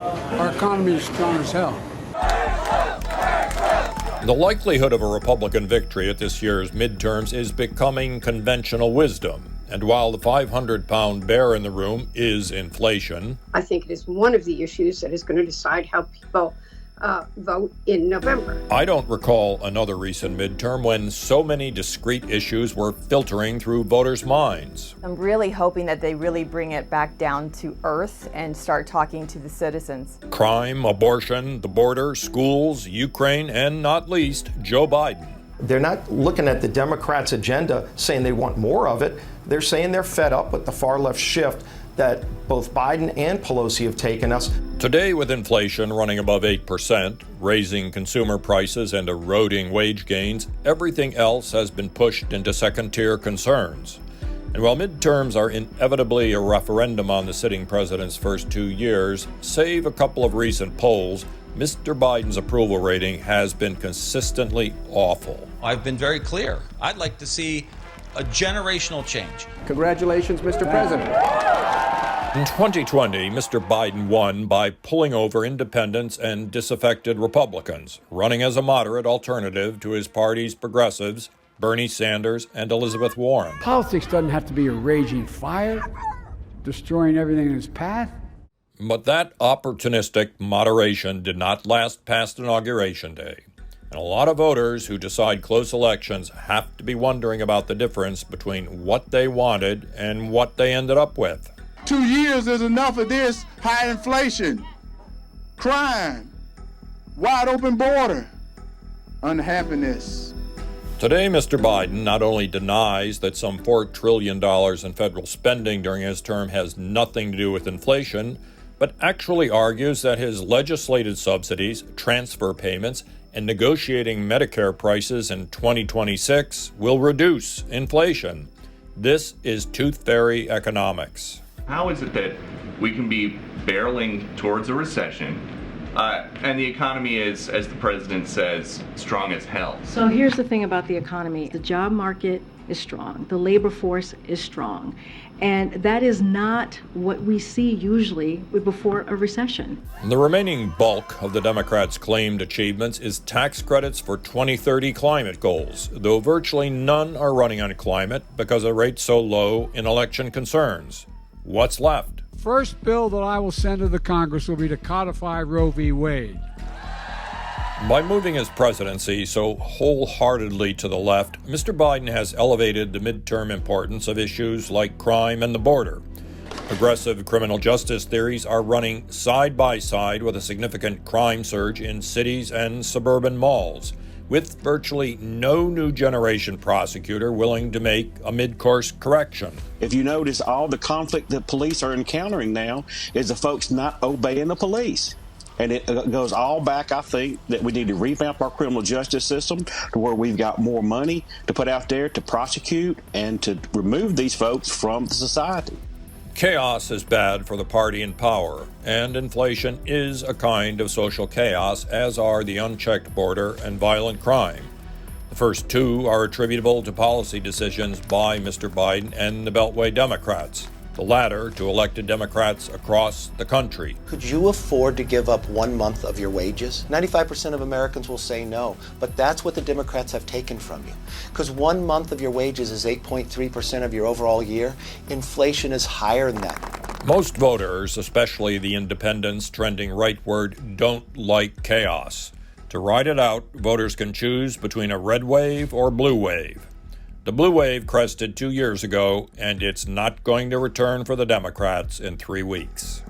Our economy is strong as hell. The likelihood of a Republican victory at this year's midterms is becoming conventional wisdom. And while the 500-pound bear in the room is inflation, I think it is one of the issues that is going to decide how people vote in November. I don't recall another recent midterm when so many discrete issues were filtering through voters' minds. I'm really hoping that they really bring it back down to earth and start talking to the citizens. Crime, abortion, the border, schools, Ukraine, and not least, Joe Biden. They're not looking at the Democrats' agenda saying they want more of it. They're saying they're fed up with the far left shift that both Biden and Pelosi have taken us. Today, with inflation running above 8%, raising consumer prices and eroding wage gains, everything else has been pushed into second-tier concerns. And while midterms are inevitably a referendum on the sitting president's first 2 years, save a couple of recent polls, Mr. Biden's approval rating has been consistently awful. I've been very clear. I'd like to see a generational change. Congratulations, Mr. President. In 2020, Mr. Biden won by pulling over independents and disaffected Republicans, running as a moderate alternative to his party's progressives, Bernie Sanders and Elizabeth Warren. Politics doesn't have to be a raging fire, destroying everything in its path. But that opportunistic moderation did not last past Inauguration Day. And a lot of voters who decide close elections have to be wondering about the difference between what they wanted and what they ended up with. 2 years is enough of this high inflation, crime, wide open border, unhappiness. Today, Mr. Biden not only denies that some $4 trillion in federal spending during his term has nothing to do with inflation, but actually argues that his legislated subsidies, transfer payments, and negotiating Medicare prices in 2026 will reduce inflation. This is tooth fairy economics. How is it that we can be barreling towards a recession and the economy is, as the president says, strong as hell? So here's the thing about the economy. The job market is strong. The labor force is strong. And that is not what we see usually before a recession. The remaining bulk of the Democrats' claimed achievements is tax credits for 2030 climate goals, though virtually none are running on climate because a rate so low in election concerns. What's left? First bill that I will send to the Congress will be to codify Roe v. Wade. By moving his presidency so wholeheartedly to the left, Mr. Biden has elevated the midterm importance of issues like crime and the border. Progressive criminal justice theories are running side by side with a significant crime surge in cities and suburban malls, with virtually no new generation prosecutor willing to make a mid-course correction. If you notice, all the conflict that police are encountering now is the folks not obeying the police. And it goes all back, I think, that we need to revamp our criminal justice system to where we've got more money to put out there to prosecute and to remove these folks from the society. Chaos is bad for the party in power, and inflation is a kind of social chaos, as are the unchecked border and violent crime. The first two are attributable to policy decisions by Mr. Biden and the Beltway Democrats, the latter to elected Democrats across the country. Could you afford to give up 1 month of your wages? 95% of Americans will say no, but that's what the Democrats have taken from you. Because 1 month of your wages is 8.3% of your overall year. Inflation is higher than that. Most voters, especially the independents trending rightward, don't like chaos. To ride it out, voters can choose between a red wave or blue wave. The blue wave crested 2 years ago, and it's not going to return for the Democrats in 3 weeks.